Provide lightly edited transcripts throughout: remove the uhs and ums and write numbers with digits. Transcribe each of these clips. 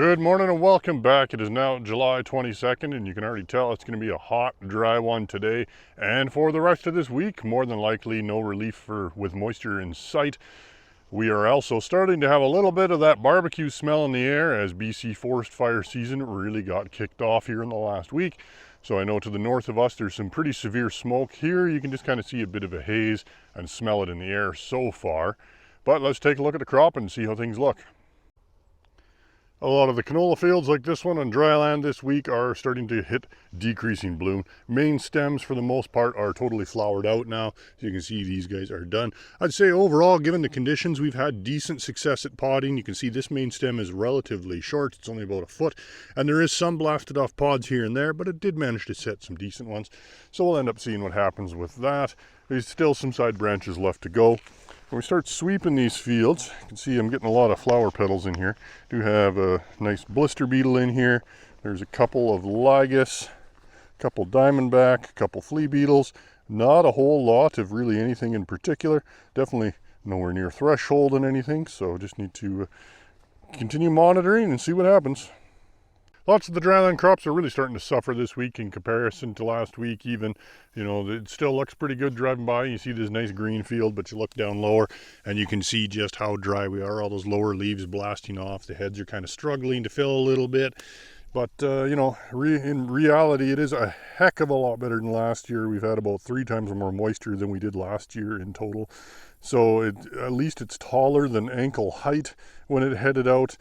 Good morning and welcome back. It is now July 22nd and you can already tell it's going to be a hot, dry one today. And for the rest of this week, more than likely no relief with moisture in sight. We are also starting to have a little bit of that barbecue smell in the air as BC forest fire season really got kicked off here in the last week. So I know to the north of us there's some pretty severe smoke. Here you can just kind of see a bit of a haze and smell it in the air so far. But let's take a look at the crop and see how things look. A lot of the canola fields like this one on dry land this week are starting to hit decreasing bloom. Main stems for the most part are totally flowered out now. As you can see, these guys are done. I'd say overall, given the conditions, we've had decent success at podding. You can see this main stem is relatively short. It's only about a foot. And there is some blasted off pods here and there, but it did manage to set some decent ones. So we'll end up seeing what happens with that. There's still some side branches left to go. When we start sweeping these fields, you can see I'm getting a lot of flower petals in here. Do have a nice blister beetle in here. There's a couple of lygus, a couple diamondback, a couple flea beetles. Not a whole lot of really anything in particular. Definitely nowhere near threshold in anything, so just need to continue monitoring and see what happens. Lots of the dryland crops are really starting to suffer this week in comparison to last week even. You know, it still looks pretty good driving by. You see this nice green field, but you look down lower and you can see just how dry we are. All those lower leaves blasting off. The heads are kind of struggling to fill a little bit. But, you know, in reality, it is a heck of a lot better than last year. We've had about 3 times more moisture than we did last year in total. So at least it's taller than ankle height when it headed out.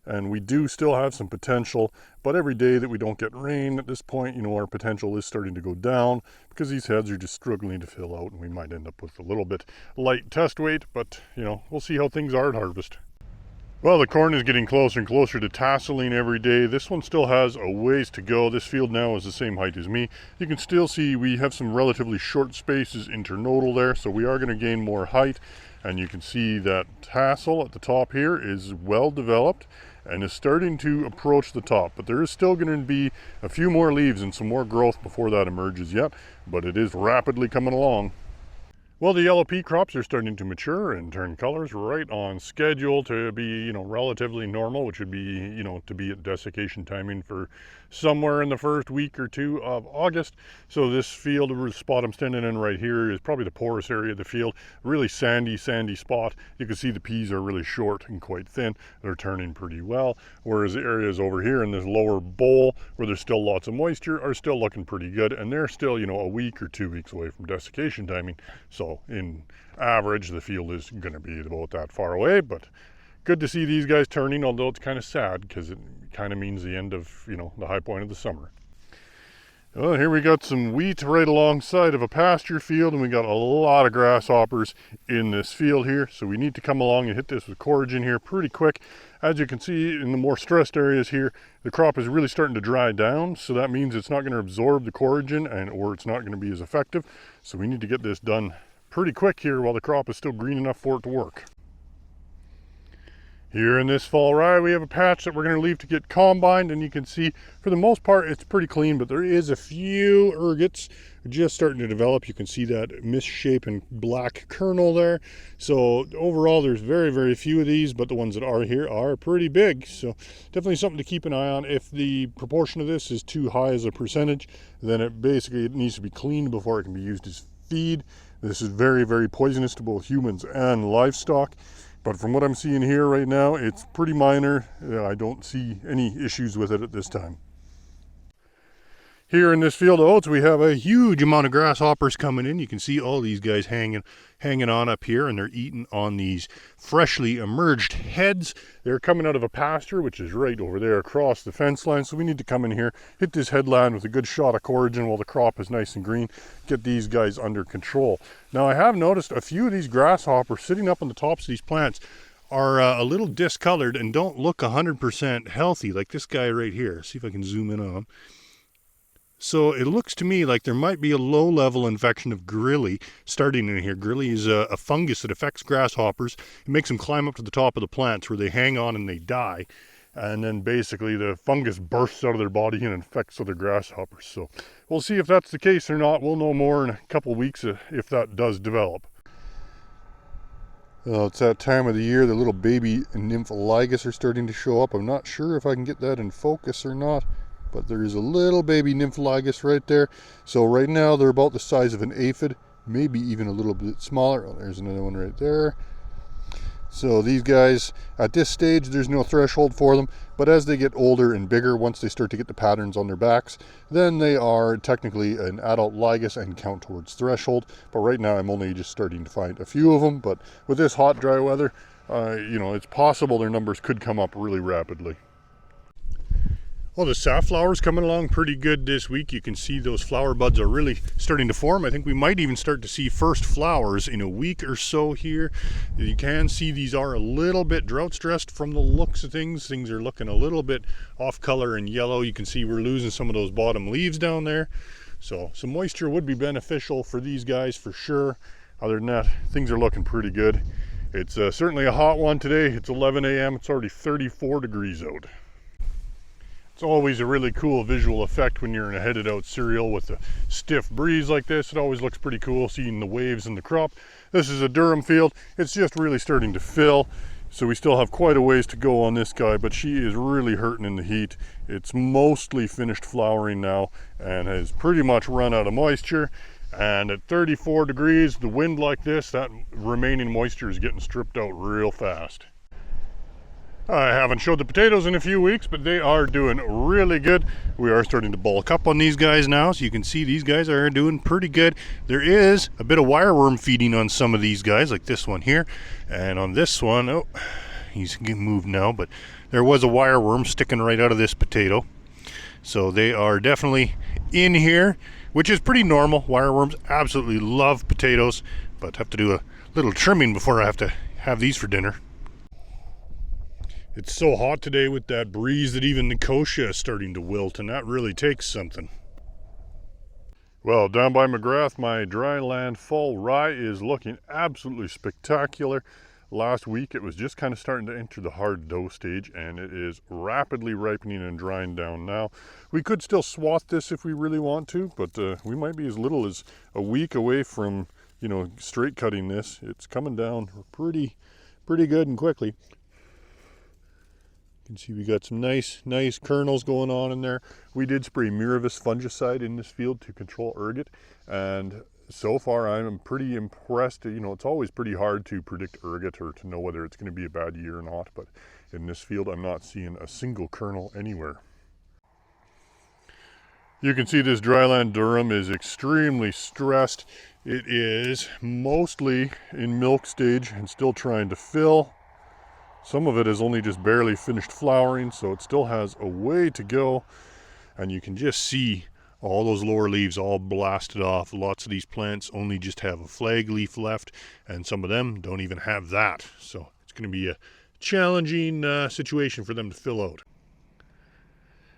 And we do still have some potential, but every day that we don't get rain at this point, you know, our potential is starting to go down because these heads are just struggling to fill out and we might end up with a little bit light test weight, but, you know, we'll see how things are at harvest. Well, the corn is getting closer and closer to tasseling every day. This one still has a ways to go. This field now is the same height as me. You can still see we have some relatively short spaces internodal there, so we are going to gain more height. And you can see that tassel at the top here is well developed and is starting to approach the top. But there is still going to be a few more leaves and some more growth before that emerges yet, but it is rapidly coming along. Well, the yellow pea crops are starting to mature and turn colors right on schedule to be, you know, relatively normal, which would be, you know, to be at desiccation timing for somewhere in the first week or 2 of August. So this field, the spot I'm standing in right here, is probably the poorest area of the field. Really sandy spot. You can see the peas are really short and quite thin. They're turning pretty well. Whereas the areas over here in this lower bowl where there's still lots of moisture are still looking pretty good. And they're still, you know, a week or 2 weeks away from desiccation timing. So in average, the field is going to be about that far away, but good to see these guys turning, although it's kind of sad because it kind of means the end of, you know, the high point of the summer. Well, here we got some wheat right alongside of a pasture field, and we got a lot of grasshoppers in this field here, so we need to come along and hit this with coragen here pretty quick. As you can see in the more stressed areas here, the crop is really starting to dry down, so that means it's not going to absorb the coragen or it's not going to be as effective. So we need to get this done pretty quick here while the crop is still green enough for it to work. Here in this fall rye, we have a patch that we're going to leave to get combined, and you can see for the most part it's pretty clean, but there is a few ergots just starting to develop. You can see that misshapen black kernel there. So overall there's very few of these, but the ones that are here are pretty big. So definitely something to keep an eye on. If the proportion of this is too high as a percentage, then it needs to be cleaned before it can be used as feed. This is very poisonous to both humans and livestock. But from what I'm seeing here right now, it's pretty minor. I don't see any issues with it at this time. Here in this field of oats, we have a huge amount of grasshoppers coming in. You can see all these guys hanging on up here, and they're eating on these freshly emerged heads. They're coming out of a pasture, which is right over there across the fence line. So we need to come in here, hit this headland with a good shot of coragen while the crop is nice and green, get these guys under control. Now, I have noticed a few of these grasshoppers sitting up on the tops of these plants are a little discolored and don't look 100% healthy, like this guy right here. See if I can zoom in on him. So it looks to me like there might be a low-level infection of grilli starting in here. Grilli is a fungus that affects grasshoppers. It makes them climb up to the top of the plants where they hang on and they die. And then basically the fungus bursts out of their body and infects other grasshoppers. So we'll see if that's the case or not. We'll know more in a couple weeks if that does develop. It's that time of the year, the little baby nymphaligus are starting to show up. I'm not sure if I can get that in focus or not, but there is a little baby nymphaligus right there. So right now they're about the size of an aphid, maybe even a little bit smaller. Oh, there's another one right there. So these guys, at this stage, there's no threshold for them, but as they get older and bigger, once they start to get the patterns on their backs, then they are technically an adult ligus and count towards threshold. But right now I'm only just starting to find a few of them, but with this hot, dry weather, it's possible their numbers could come up really rapidly. Well, the safflower's coming along pretty good this week. You can see those flower buds are really starting to form. I think we might even start to see first flowers in a week or so here. You can see these are a little bit drought stressed from the looks of things. Things are looking a little bit off color and yellow. You can see we're losing some of those bottom leaves down there. So some moisture would be beneficial for these guys for sure. Other than that, things are looking pretty good. It's certainly a hot one today. It's 11 a.m. It's already 34 degrees out. It's always a really cool visual effect when you're in a headed out cereal with a stiff breeze like this. It always looks pretty cool seeing the waves in the crop. This is a Durum field. It's just really starting to fill. So we still have quite a ways to go on this guy, but she is really hurting in the heat. It's mostly finished flowering now and has pretty much run out of moisture. And at 34 degrees, the wind like this, that remaining moisture is getting stripped out real fast. I haven't showed the potatoes in a few weeks, but they are doing really good. We are starting to bulk up on these guys now, so you can see these guys are doing pretty good. There is a bit of wireworm feeding on some of these guys, like this one here. And on this one, oh, he's getting moved now, but there was a wireworm sticking right out of this potato. So they are definitely in here, which is pretty normal. Wireworms absolutely love potatoes, but have to do a little trimming before I have to have these for dinner. It's so hot today with that breeze that even the kochia is starting to wilt, and that really takes something. Well, down by McGrath, my dryland fall rye is looking absolutely spectacular. Last week it was just kind of starting to enter the hard dough stage, and it is rapidly ripening and drying down now. We could still swath this if we really want to, but we might be as little as a week away from, straight cutting this. It's coming down pretty good and quickly. You can see we got some nice kernels going on in there. We did spray Miravis fungicide in this field to control ergot, and so far I'm pretty impressed. It's always pretty hard to predict ergot or to know whether it's going to be a bad year or not, but in this field I'm not seeing a single kernel anywhere. You can see this dryland durum is extremely stressed. It is mostly in milk stage and still trying to fill. Some of it is only just barely finished flowering, so it still has a way to go. And you can just see all those lower leaves all blasted off. Lots of these plants only just have a flag leaf left, and some of them don't even have that. So it's going to be a challenging situation for them to fill out.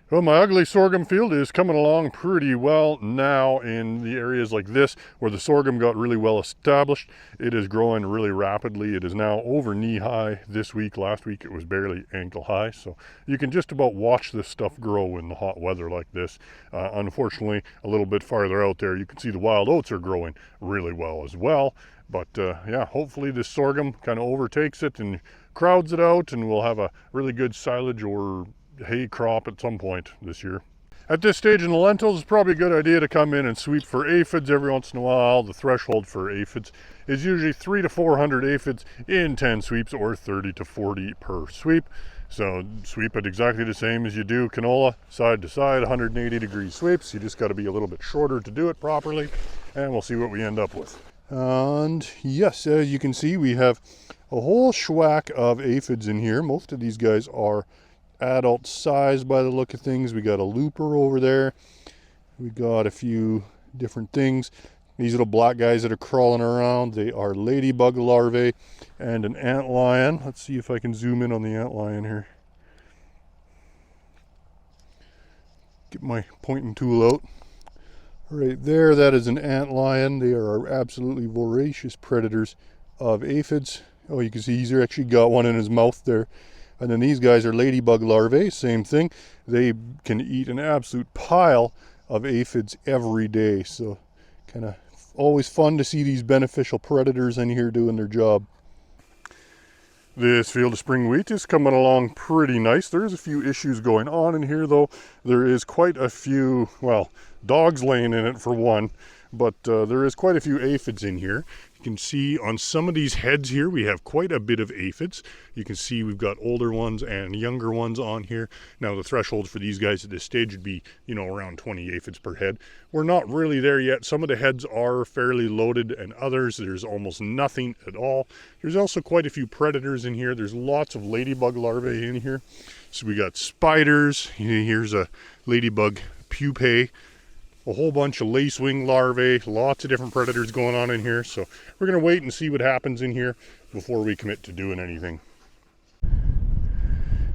Well, my ugly sorghum field is coming along pretty well now in the areas like this where the sorghum got really well established. It is growing really rapidly. It is now over knee high this week. Last week it was barely ankle high. So you can just about watch this stuff grow in the hot weather like this. Unfortunately, a little bit farther out there, you can see the wild oats are growing really well as well. But yeah, hopefully this sorghum kind of overtakes it and crowds it out, and we'll have a really good silage or hay crop at some point this year. At this stage in the lentils, it's probably a good idea to come in and sweep for aphids every once in a while. The threshold for aphids is usually 300 to 400 aphids in 10 sweeps, or 30 to 40 per sweep. So sweep it exactly the same as you do canola, side to side, 180 degree sweeps. You just got to be a little bit shorter to do it properly, and we'll see what we end up with. And yes, as you can see, we have a whole schwack of aphids in here. Most of these guys are adult size by the look of things. We got a looper over there. We got a few different things. These little black guys that are crawling around, they are ladybug larvae and an antlion. Let's see if I can zoom in on the antlion here. Get my pointing tool out. Right there, that is an antlion. They are absolutely voracious predators of aphids. Oh, you can see he's actually got one in his mouth there. And then these guys are ladybug larvae, same thing. They can eat an absolute pile of aphids every day. So kind of always fun to see these beneficial predators in here doing their job. This field of spring wheat is coming along pretty nice. There's a few issues going on in here though. There is quite a few, well, dogs laying in it for one, but there is quite a few aphids in here. You can see on some of these heads here, we have quite a bit of aphids. You can see we've got older ones and younger ones on here. Now the threshold for these guys at this stage would be, you know, around 20 aphids per head. We're not really there yet. Some of the heads are fairly loaded and others, there's almost nothing at all. There's also quite a few predators in here. There's lots of ladybug larvae in here. So we got spiders. Here's a ladybug pupae. A whole bunch of lacewing larvae, lots of different predators going on in here. So we're gonna wait and see what happens in here before we commit to doing anything.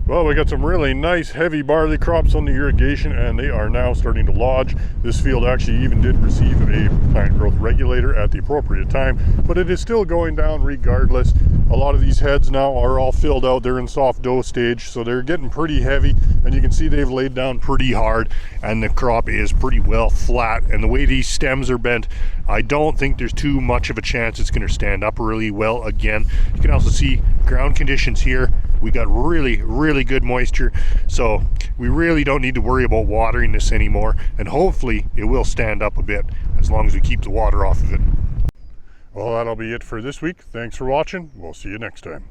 Well, we got some really nice heavy barley crops on the irrigation and they are now starting to lodge. This field actually even did receive a plant growth regulator at the appropriate time, but it is still going down regardless. A lot of these heads now are all filled out. They're in soft dough stage, so they're getting pretty heavy, and you can see they've laid down pretty hard and the crop is pretty well flat. And the way these stems are bent, I don't think there's too much of a chance it's going to stand up really well again. You can also see ground conditions here. We got really good moisture, so we really don't need to worry about watering this anymore, and hopefully it will stand up a bit as long as we keep the water off of it. Well, that'll be it for this week. Thanks for watching. We'll see you next time.